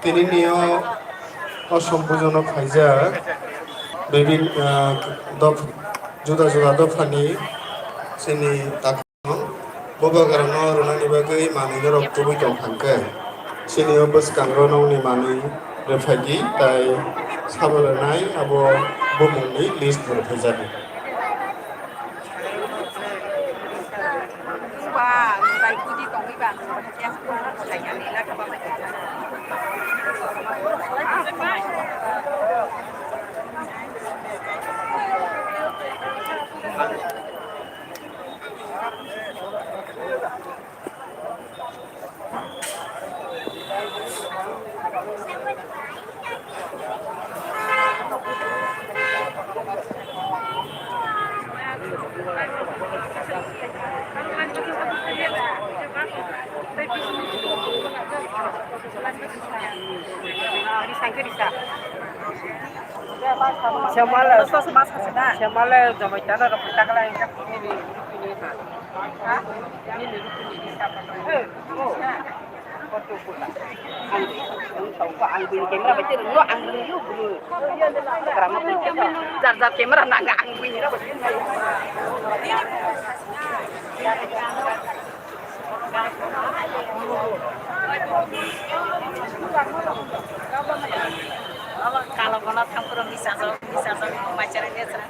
তিনি নিয়ে असम्पूजनक हाइजाक जुदा जुदा दफानि जोंनि दाखान बबागारानो रनानि बागै मानैनो रक्तबो दं हांखो सिनियाव बोसकांग्रनावनि मानै रेफायदि ताइ साबलानाय आबो बुमुंनि list बरफायजादों Siamala jamaitana ra putakala ingka ini ha ini foto pula tahu ka anggun kamera baca lo anggun lu dulu kerama jar kamera nak anggun ni lah kalau kau nak tangkap bisa macam ni serang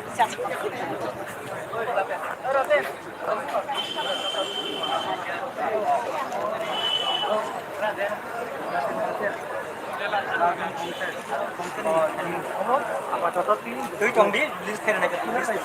bisa. Apa contoh ini? Tuh cong di list kena nak tulis saya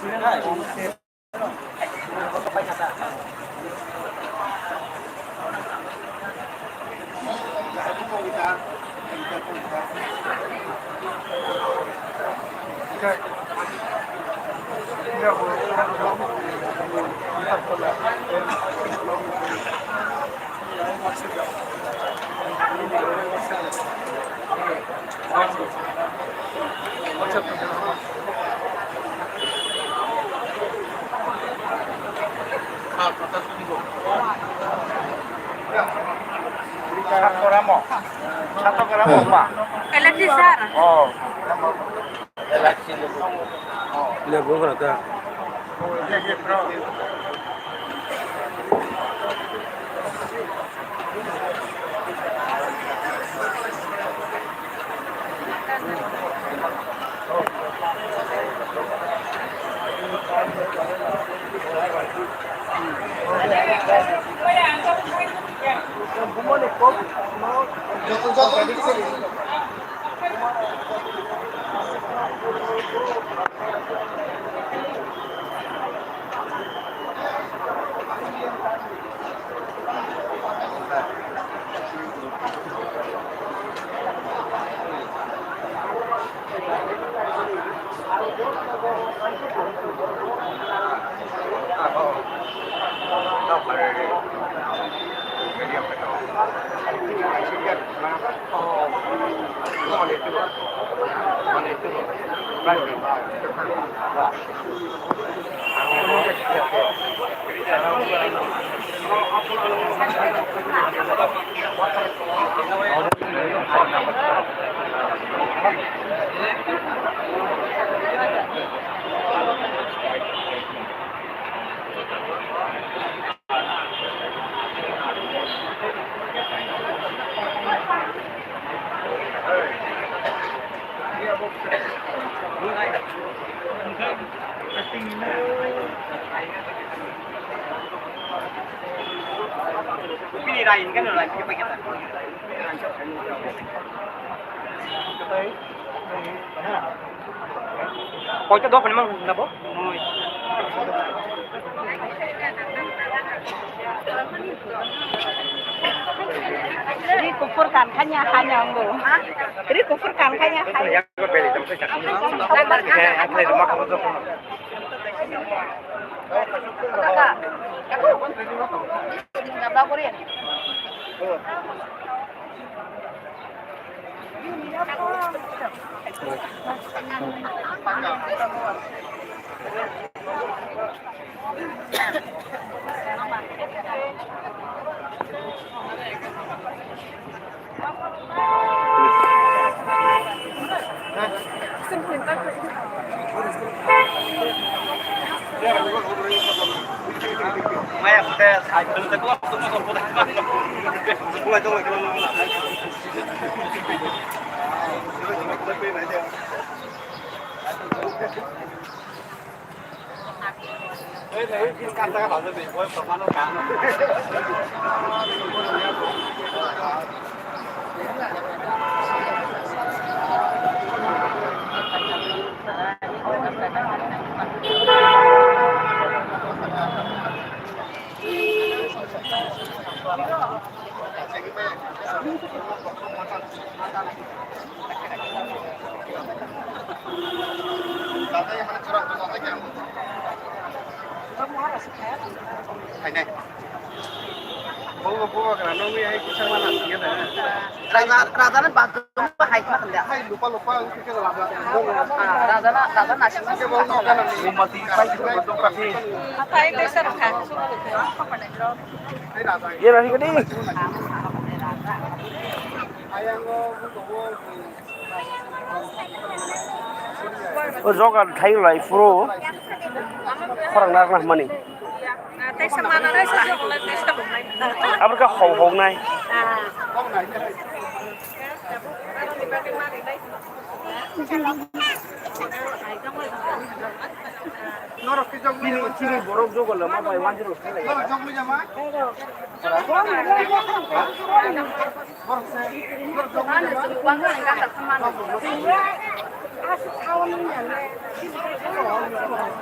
Satu gram apa? Elektrik sar. Oh, elektrik. Oh, lihat gua berata iya bro. Pilihin kan lah, kita pakai lah. Kau itu dua memang nabo? Jadi kufurkan hanya enggak. Jadi kufurkan hanya. Ya, gue beli tempat saya. Aku di rumah kamu tuh. Kakak, aku nggak bawa Korea. Razana bantu hai mah tidak. Razana nasi masih Apa itu serang? Iya lagi gini. Jogan thay lại pro. Orang nak lah mani. Tay sama na tay sa jong lang tay sa bumay. Apa kah hong này? Sini borok jogan lah, apa yang manjur usai lagi.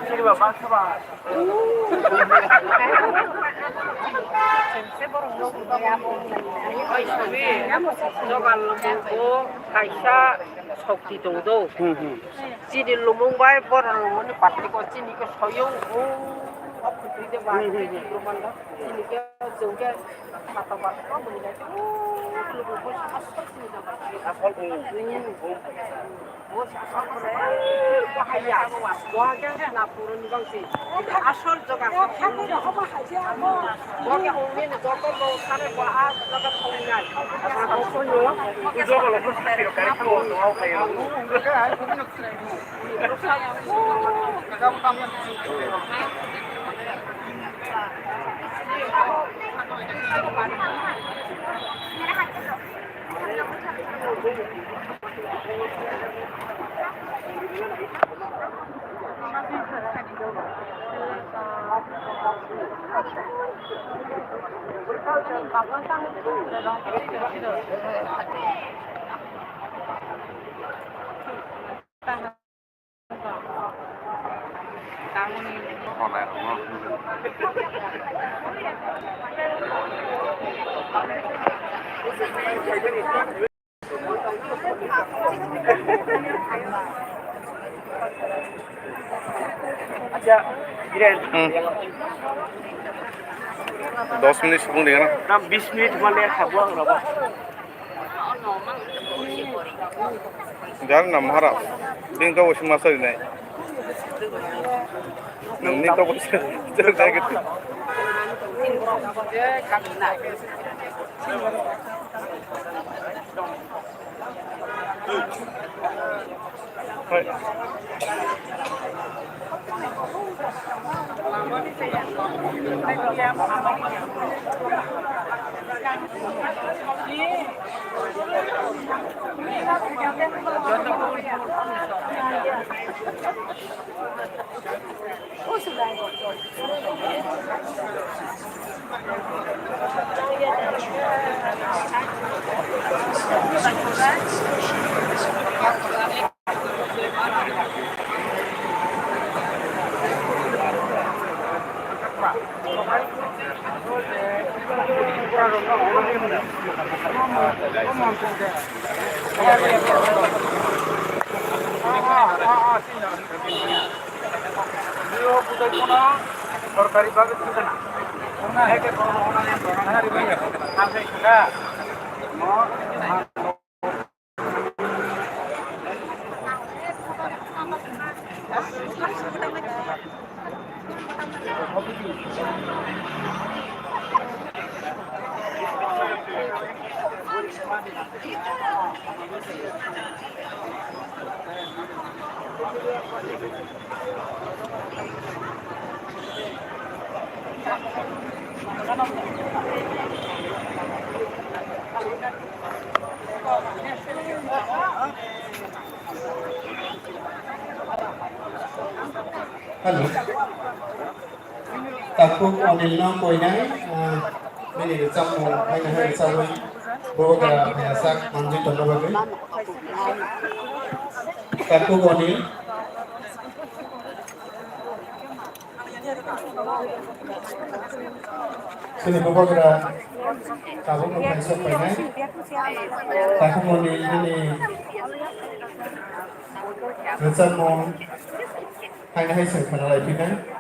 Sini bapak siapa? Jogan lumungko kaisa sakti tungdo. Sini lumung bay boran lumung patri ko sini ko soyong apa tu dia bay lumang dah sini ke jungke kata bapak boleh dah lumung ko asal sini dah asal ini bos asal bahaya wah jangan nak purun bang sih asal jogan Wong ini dokter mau sana buat laga pengingat. Apa kono? Itu kalau pun saya kira kalau mau kayak. Aja, Jiren. 10 minute सुबह देगा ना Nam 20 minit mana habuang berapa? जान ना महाराज दिन तो वैसे मसा नहीं नहीं तो वैसे चल जाएगा सरकारी बाग कितना होना है कि होना है हमारी भाई आगे का Halo. Takut onil no koi nai. Ini camu hai na hai sawi. Bawa kara biasa manjut tono bagai. Takut onil. Sini bawa kara tabung no peso koi nai. Takut onil ini. Camu hai na hai sengkana lagi nai.